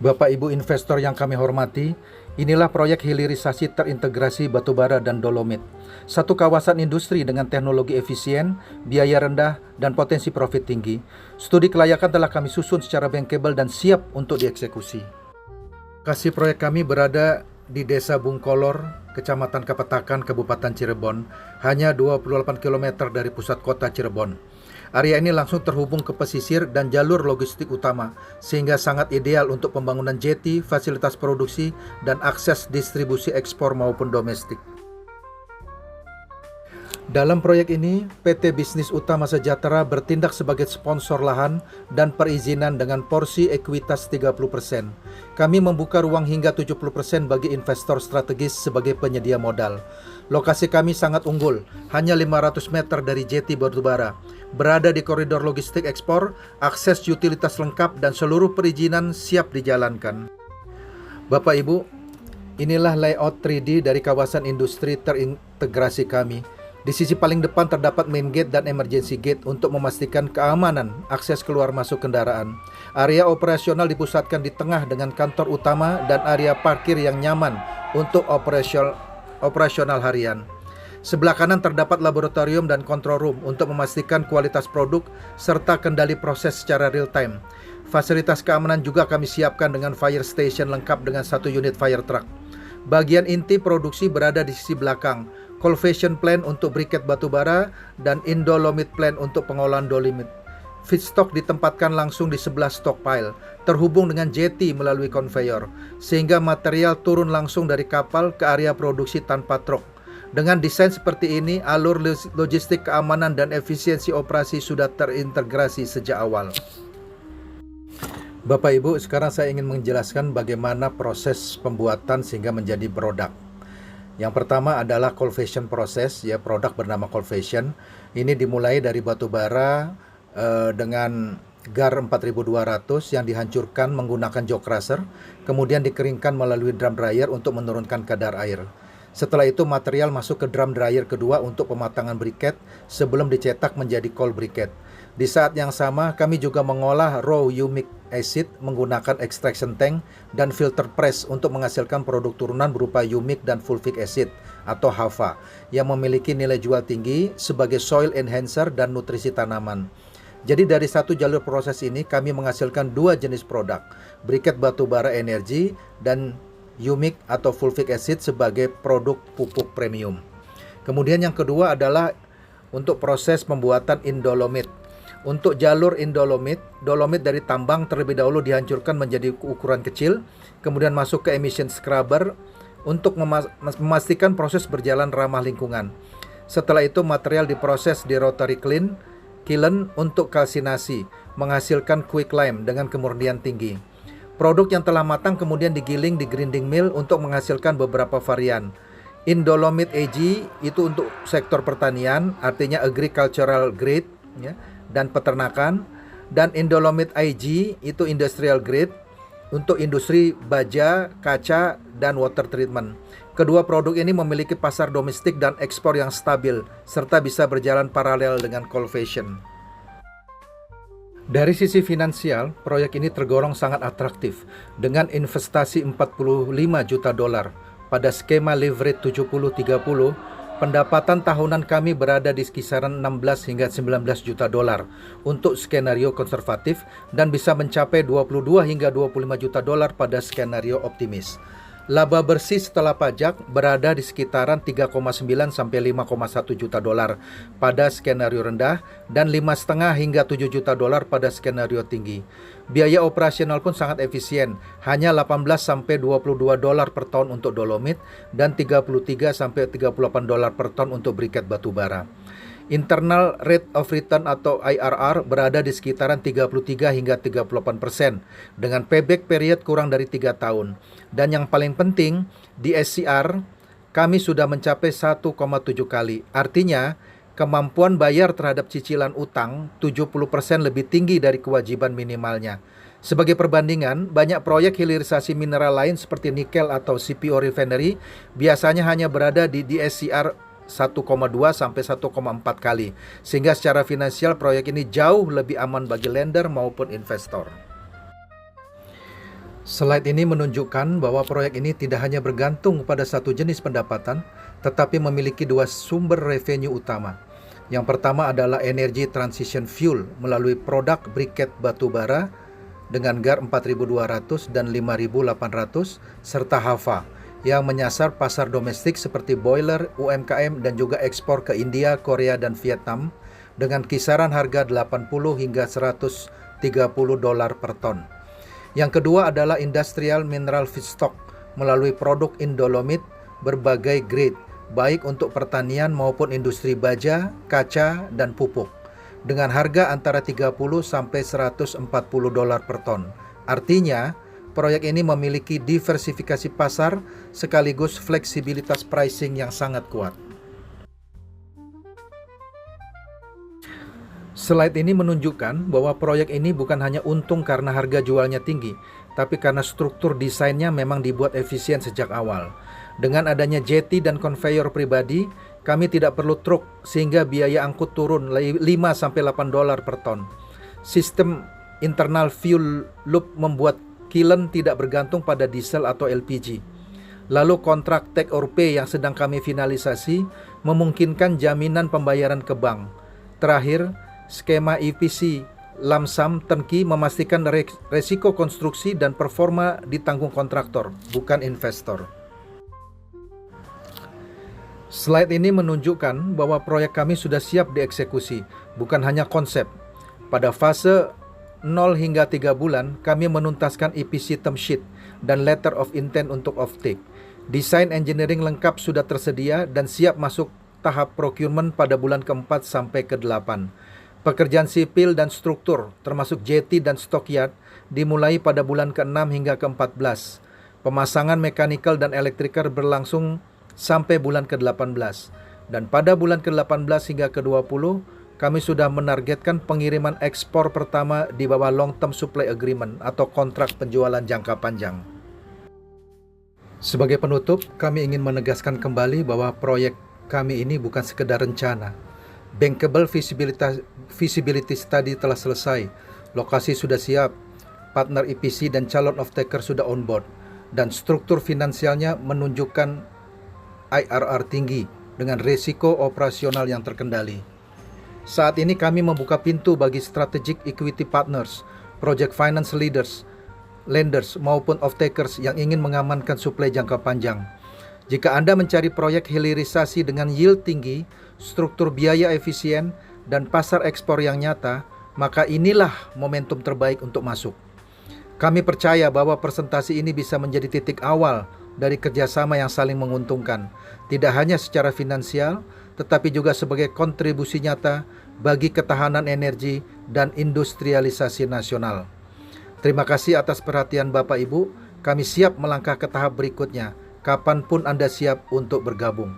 Bapak Ibu investor yang kami hormati, inilah proyek hilirisasi terintegrasi batubara dan dolomit. Satu kawasan industri dengan teknologi efisien, biaya rendah, dan potensi profit tinggi. Studi kelayakan telah kami susun secara bankable dan siap untuk dieksekusi. Lokasi proyek kami berada di Desa Bungkolor, Kecamatan Kapetakan, Kabupaten Cirebon, hanya 28 km dari pusat kota Cirebon. Area ini langsung terhubung ke pesisir dan jalur logistik utama, sehingga sangat ideal untuk pembangunan jeti, fasilitas produksi, dan akses distribusi ekspor maupun domestik. Dalam proyek ini, PT Bisnis Utama Sejahtera bertindak sebagai sponsor lahan dan perizinan dengan porsi ekuitas 30%. Kami membuka ruang hingga 70% bagi investor strategis sebagai penyedia modal. Lokasi kami sangat unggul, hanya 500 meter dari jeti batubara. Berada di koridor logistik ekspor, akses utilitas lengkap dan seluruh perizinan siap dijalankan. Bapak Ibu, inilah layout 3D dari kawasan industri terintegrasi kami. Di sisi paling depan terdapat main gate dan emergency gate untuk memastikan keamanan akses keluar masuk kendaraan. Area operasional dipusatkan di tengah dengan kantor utama dan area parkir yang nyaman untuk operasional harian. Sebelah kanan terdapat laboratorium dan control room untuk memastikan kualitas produk serta kendali proses secara real time. Fasilitas keamanan juga kami siapkan dengan fire station lengkap dengan 1 unit fire truck. Bagian inti produksi berada di sisi belakang. Coalvation plant untuk briket batubara dan indolomit plant untuk pengolahan dolomit. Feedstock ditempatkan langsung di sebelah stockpile, terhubung dengan jeti melalui konveyor, sehingga material turun langsung dari kapal ke area produksi tanpa truk. Dengan desain seperti ini, alur logistik keamanan dan efisiensi operasi sudah terintegrasi sejak awal. Bapak Ibu, sekarang saya ingin menjelaskan bagaimana proses pembuatan sehingga menjadi produk. Yang pertama adalah coalvation proses, ya, produk bernama coalvation. Ini dimulai dari batu bara dengan GAR 4200 yang dihancurkan menggunakan jaw crusher, kemudian dikeringkan melalui drum dryer untuk menurunkan kadar air. Setelah itu material masuk ke drum dryer kedua untuk pematangan briket sebelum dicetak menjadi cold briket. Di saat yang sama, kami juga mengolah raw humic acid menggunakan extraction tank dan filter press untuk menghasilkan produk turunan berupa humic dan fulvic acid atau HAFA yang memiliki nilai jual tinggi sebagai soil enhancer dan nutrisi tanaman. Jadi dari satu jalur proses ini kami menghasilkan 2 jenis produk, briket batubara energi dan humic atau fulvic acid sebagai produk pupuk premium. Kemudian yang kedua adalah untuk proses pembuatan indolomit. Untuk jalur indolomit, dolomit dari tambang terlebih dahulu dihancurkan menjadi ukuran kecil, kemudian masuk ke emission scrubber untuk memastikan proses berjalan ramah lingkungan. Setelah itu material diproses di rotary kiln untuk kalsinasi, menghasilkan quicklime dengan kemurnian tinggi. Produk yang telah matang kemudian digiling di grinding mill untuk menghasilkan beberapa varian. Indolomit AG itu untuk sektor pertanian, artinya agricultural grade, ya, dan peternakan, dan indolomit IG itu industrial grade untuk industri baja, kaca, dan water treatment. Kedua produk ini memiliki pasar domestik dan ekspor yang stabil serta bisa berjalan paralel dengan coalvation. Dari sisi finansial, proyek ini tergolong sangat atraktif dengan investasi 45 juta dolar pada skema leverage 70-30. Pendapatan tahunan kami berada di kisaran 16 hingga 19 juta dolar untuk skenario konservatif dan bisa mencapai 22 hingga 25 juta dolar pada skenario optimis. Laba bersih setelah pajak berada di sekitaran 3,9 sampai 5,1 juta dolar pada skenario rendah dan 5,5 hingga 7 juta dolar pada skenario tinggi. Biaya operasional pun sangat efisien, hanya 18 sampai 22 dolar per ton untuk dolomit dan 33 sampai 38 dolar per ton untuk briket batubara. Internal rate of return atau IRR berada di sekitaran 33 hingga 38% dengan payback period kurang dari 3 tahun. Dan yang paling penting, di SCR kami sudah mencapai 1,7 kali. Artinya, kemampuan bayar terhadap cicilan utang 70% lebih tinggi dari kewajiban minimalnya. Sebagai perbandingan, banyak proyek hilirisasi mineral lain seperti nikel atau CPO refinery biasanya hanya berada di DSCR 1,2 sampai 1,4 kali. Sehingga secara finansial proyek ini jauh lebih aman bagi lender maupun investor. Slide ini menunjukkan bahwa proyek ini tidak hanya bergantung pada satu jenis pendapatan, tetapi memiliki dua sumber revenue utama. Yang pertama adalah energy transition fuel melalui produk briket batu bara dengan GAR 4.200 dan 5.800 serta HAVA yang menyasar pasar domestik seperti boiler, UMKM dan juga ekspor ke India, Korea dan Vietnam dengan kisaran harga 80 hingga 130 dolar per ton. Yang kedua adalah industrial mineral feedstock melalui produk indolomit berbagai grade, baik untuk pertanian maupun industri baja, kaca, dan pupuk, dengan harga antara 30 sampai 140 dolar per ton. Artinya, proyek ini memiliki diversifikasi pasar sekaligus fleksibilitas pricing yang sangat kuat. Slide ini menunjukkan bahwa proyek ini bukan hanya untung karena harga jualnya tinggi, tapi karena struktur desainnya memang dibuat efisien sejak awal. Dengan adanya jetty dan conveyor pribadi, kami tidak perlu truk sehingga biaya angkut turun 5-8 dolar per ton. Sistem internal fuel loop membuat kiln tidak bergantung pada diesel atau LPG. Lalu kontrak take or pay yang sedang kami finalisasi memungkinkan jaminan pembayaran ke bank. Terakhir, skema EPC lump sum turnkey memastikan resiko konstruksi dan performa ditanggung kontraktor, bukan investor. Slide ini menunjukkan bahwa proyek kami sudah siap dieksekusi, bukan hanya konsep. Pada fase 0 hingga 3 bulan, kami menuntaskan EPC term sheet dan letter of intent untuk offtake. Desain engineering lengkap sudah tersedia dan siap masuk tahap procurement pada bulan ke-4 sampai ke-8. Pekerjaan sipil dan struktur, termasuk jetty dan stockyard, dimulai pada bulan ke-6 hingga ke-14. Pemasangan mechanical dan electrical berlangsung sampai bulan ke-18. Dan pada bulan ke-18 hingga ke-20, kami sudah menargetkan pengiriman ekspor pertama di bawah long term supply agreement atau kontrak penjualan jangka panjang. Sebagai penutup, kami ingin menegaskan kembali bahwa proyek kami ini bukan sekedar rencana. Bankable feasibility study telah selesai, lokasi sudah siap, partner EPC dan calon off-taker sudah on board, dan struktur finansialnya menunjukkan IRR tinggi dengan risiko operasional yang terkendali. Saat ini kami membuka pintu bagi strategic equity partners, project finance leaders, lenders maupun off-takers yang ingin mengamankan suplai jangka panjang. Jika Anda mencari proyek hilirisasi dengan yield tinggi, struktur biaya efisien, dan pasar ekspor yang nyata, maka inilah momentum terbaik untuk masuk. Kami percaya bahwa presentasi ini bisa menjadi titik awal dari kerjasama yang saling menguntungkan, tidak hanya secara finansial, tetapi juga sebagai kontribusi nyata bagi ketahanan energi dan industrialisasi nasional. Terima kasih atas perhatian Bapak Ibu, kami siap melangkah ke tahap berikutnya, kapanpun Anda siap untuk bergabung.